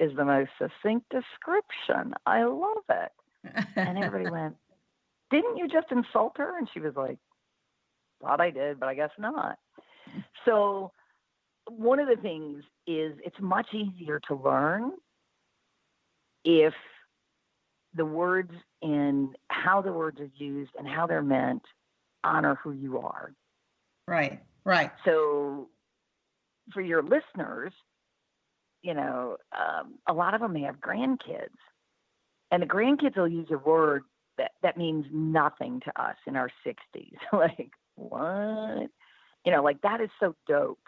is the most succinct description. I love it. And everybody went, didn't you just insult her? And she was like, thought I did, but I guess not. So one of the things is it's much easier to learn if the words and how the words are used and how they're meant honor who you are. Right, right. So for your listeners, a lot of them may have grandkids, and the grandkids will use a word that means nothing to us in our 60s. Like, what? Like, that is so dope.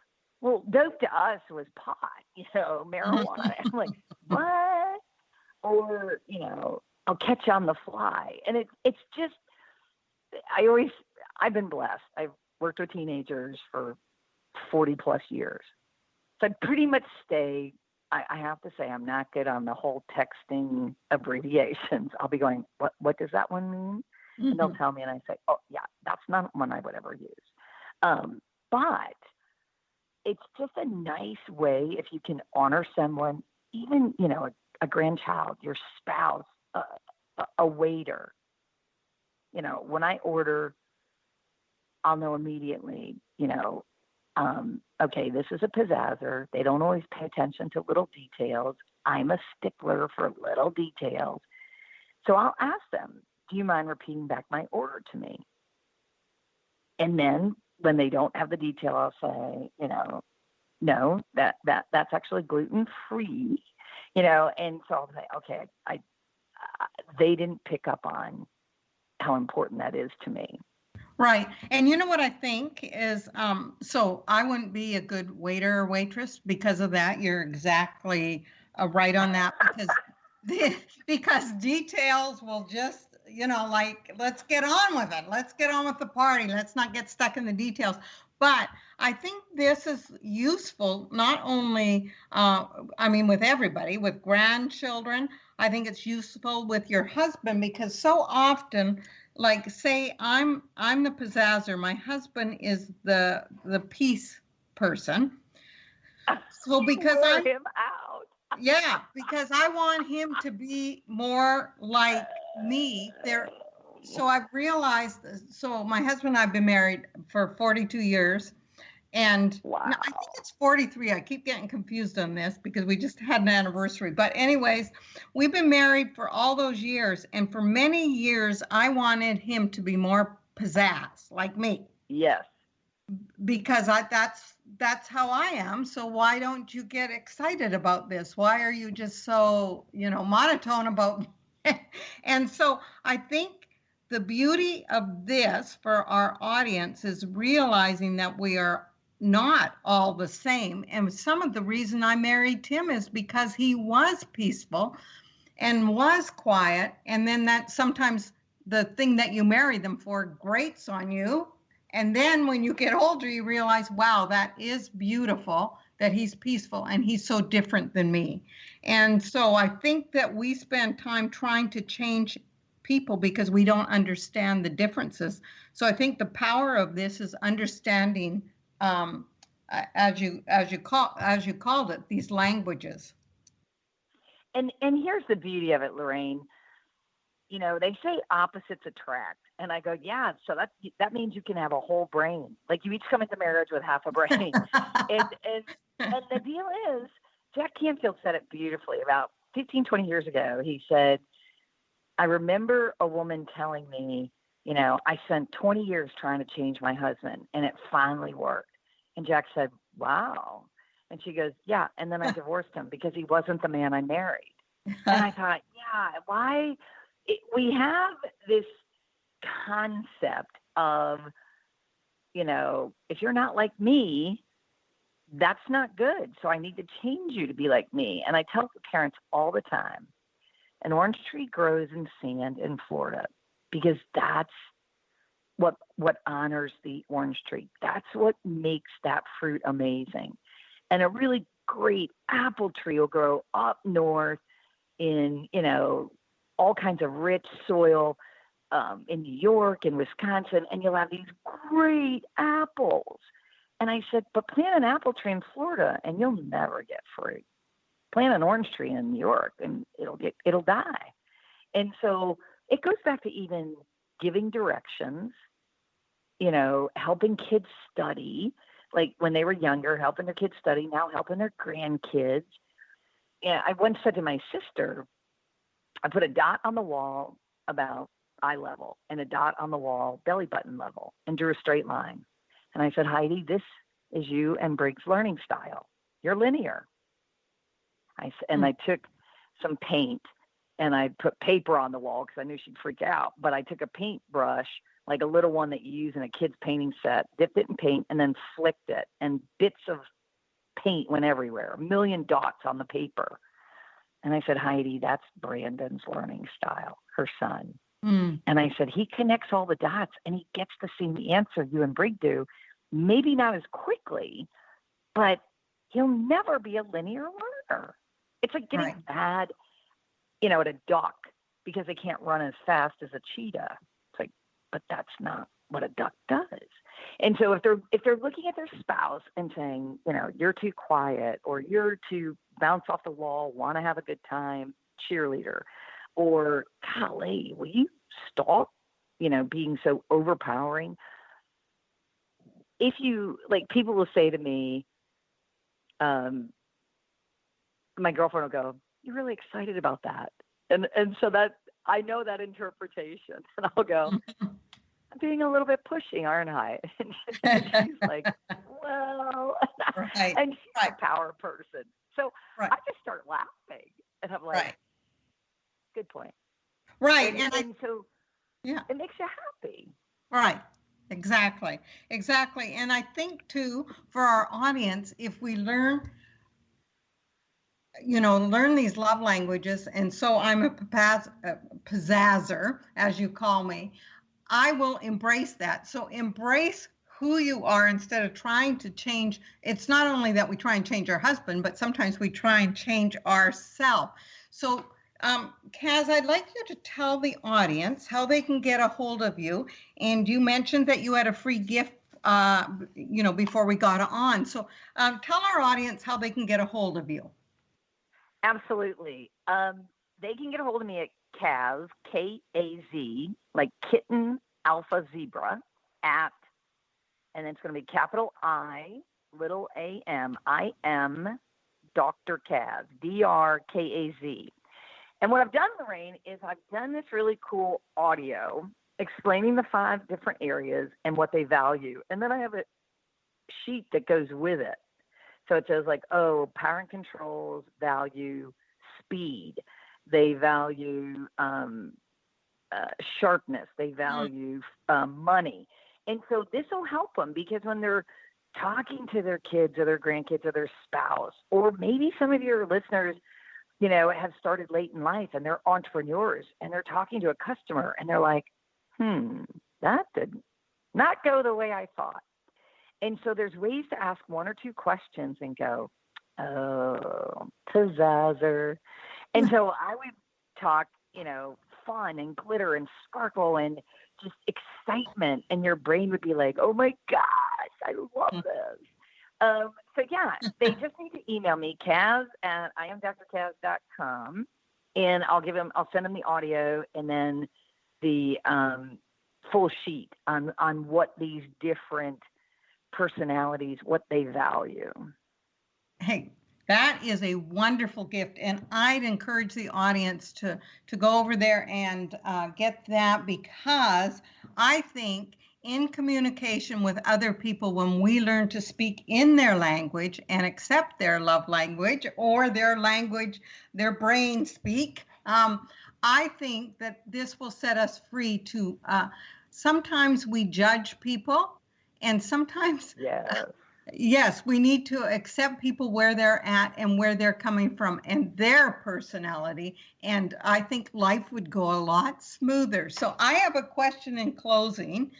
Well, dope to us was pot, marijuana. I'm like, what? Or, I'll catch you on the fly. And it's just, I've been blessed. I've worked with teenagers for 40 plus years. So I pretty much I have to say, I'm not good on the whole texting abbreviations. I'll be going, what does that one mean? Mm-hmm. And they'll tell me, and I say, oh, yeah, that's not one I would ever use. But it's just a nice way if you can honor someone, even, a grandchild, your spouse, a waiter. When I order, I'll know immediately, okay, this is a pizzazzer. They don't always pay attention to little details. I'm a stickler for little details. So I'll ask them, do you mind repeating back my order to me? And then when they don't have the detail, I'll say, no, that's actually gluten-free, and so I'll say, okay, they didn't pick up on how important that is to me. Right. And you know what I think is, so I wouldn't be a good waiter or waitress because of that. You're exactly right on that, because details will just, like, let's get on with it. Let's get on with the party. Let's not get stuck in the details. But I think this is useful, not only, with everybody, with grandchildren. I think it's useful with your husband, because so often, like, say I'm the pizzazzer, my husband is the peace person. So because wear him out. Yeah, because I want him to be more like me. So I've realized, so my husband and I have been married for 42 years. And wow. I think it's 43. I keep getting confused on this because we just had an anniversary. But anyways, we've been married for all those years. And for many years, I wanted him to be more pizzazz, like me. Yes. Because that's how I am. So why don't you get excited about this? Why are you just so, monotone about it? And so I think the beauty of this for our audience is realizing that we are not all the same. And some of the reason I married Tim is because he was peaceful and was quiet. And then that sometimes the thing that you marry them for grates on you. And then when you get older, you realize, wow, that is beautiful, that he's peaceful and he's so different than me. And so I think that we spend time trying to change people because we don't understand the differences. So I think the power of this is understanding, as you called it, these languages. And here's the beauty of it, Lorraine. They say opposites attract. And I go, yeah, so that means you can have a whole brain. Like, you each come into marriage with half a brain. and the deal is, Jack Canfield said it beautifully about 15, 20 years ago. He said, I remember a woman telling me, I spent 20 years trying to change my husband, and it finally worked. And Jack said, wow. And she goes, yeah, and then I divorced him because he wasn't the man I married. And I thought, yeah, why? We have this concept of, if you're not like me, that's not good. So I need to change you to be like me. And I tell the parents all the time, an orange tree grows in sand in Florida because that's what honors the orange tree. That's what makes that fruit amazing. And a really great apple tree will grow up north in, all kinds of rich soil, in New York and Wisconsin, and you'll have these great apples. And I said, but plant an apple tree in Florida and you'll never get fruit. plant an orange tree in New York and it'll die. And so it goes back to even giving directions, helping kids study, like when they were younger, helping their kids study, now helping their grandkids. Yeah, I once said to my sister, I put a dot on the wall about eye level and a dot on the wall belly button level and drew a straight line. And I said, Heidi, this is you and Briggs' learning style. You're linear. I took some paint and I put paper on the wall because I knew she'd freak out. But I took a paintbrush, like a little one that you use in a kid's painting set, dipped it in paint and then flicked it. And bits of paint went everywhere, 1 million dots on the paper. And I said, Heidi, that's Brandon's learning style, her son. And I said, he connects all the dots and he gets the same answer you and Brig do. Maybe not as quickly, but he'll never be a linear learner. It's like getting bad, at a duck because they can't run as fast as a cheetah. It's like, but that's not what a duck does. And so if they're looking at their spouse and saying, you're too quiet, or you're too bounce off the wall, want to have a good time, cheerleader, or golly, will you stop, being so overpowering? If you, like, people will say to me, my girlfriend will go, you're really excited about that. And so that, I know that interpretation. And I'll go, I'm being a little bit pushy, aren't I? And she's like, well, and she's a power person. So I just start laughing. And I'm like, good point. Right. And so it makes you happy. Right. Exactly. And I think too, for our audience, if we learn these love languages, and so I'm a pizzazzer, as you call me, I will embrace that. So embrace who you are instead of trying to change. It's not only that we try and change our husband, but sometimes we try and change ourselves. So Kaz, I'd like you to tell the audience how they can get a hold of you. And you mentioned that you had a free gift, before we got on. So tell our audience how they can get a hold of you. Absolutely. They can get a hold of me at Kaz, K-A-Z, like kitten, alpha, zebra, and it's going to be capital I, little A-M, I-M, Dr.Kaz, D-R-K-A-Z. And what I've done, Lorraine, is I've done this really cool audio explaining the 5 different areas and what they value. And then I have a sheet that goes with it. So it says parent controls value speed. They value sharpness. They value money. And so this will help them because when they're talking to their kids or their grandkids or their spouse, or maybe some of your listeners, have started late in life and they're entrepreneurs and they're talking to a customer and they're like, that did not go the way I thought. And so there's ways to ask 1 or 2 questions and go, oh, pizzazzer. And so I would talk, fun and glitter and sparkle and just excitement. And your brain would be like, oh my gosh, I love this. They just need to email me, Kaz at IamDrKaz.com. And I'll send them the audio and then the full sheet on what these different personalities, what they value. Hey, that is a wonderful gift. And I'd encourage the audience to go over there and get that, because I think in communication with other people, when we learn to speak in their language and accept their love language or their language, their brain speak, I think that this will set us free to, sometimes we judge people, and sometimes, yes, we need to accept people where they're at and where they're coming from and their personality. And I think life would go a lot smoother. So I have a question in closing.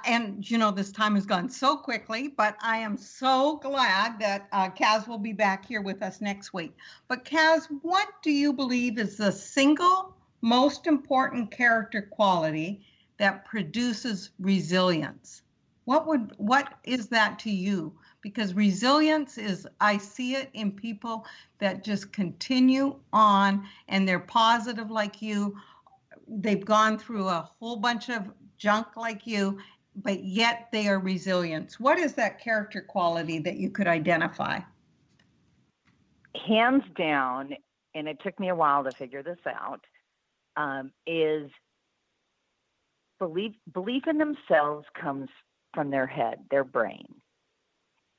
And, this time has gone so quickly, but I am so glad that Kaz will be back here with us next week. But Kaz, what do you believe is the single most important character quality that produces resilience? What is that to you? because resilience is, I see it in people that just continue on and they're positive like you. They've gone through a whole bunch of junk like you, but yet they are resilient. What is that character quality that you could identify? Hands down, and it took me a while to figure this out, is belief in themselves comes from their head, their brain,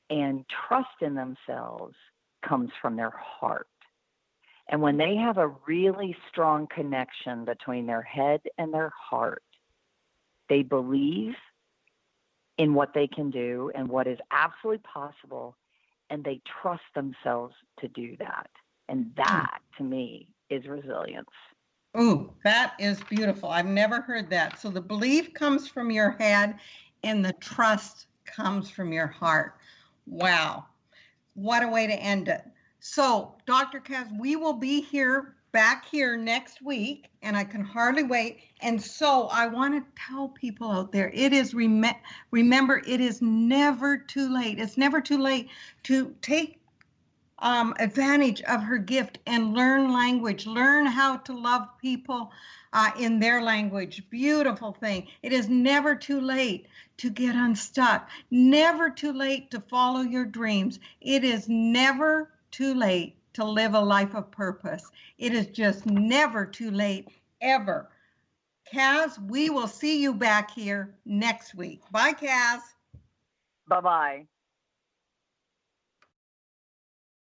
and trust in themselves comes from their heart. And when they have a really strong connection between their head and their heart, they believe in what they can do and what is absolutely possible, and they trust themselves to do that. And that, to me, is resilience. Ooh, that is beautiful. I've never heard that. So the belief comes from your head and the trust comes from your heart. Wow. What a way to end it. So, Dr. Kaz, we will be back here next week, and I can hardly wait. And so I want to tell people out there, it is, remember, it is never too late. It's never too late to take advantage of her gift and learn language, learn how to love people in their language. Beautiful thing. It is never too late to get unstuck, never too late to follow your dreams. It is never too late to live a life of purpose. It is just never too late, ever. Kaz, we will see you back here next week. Bye, Kaz. Bye-bye.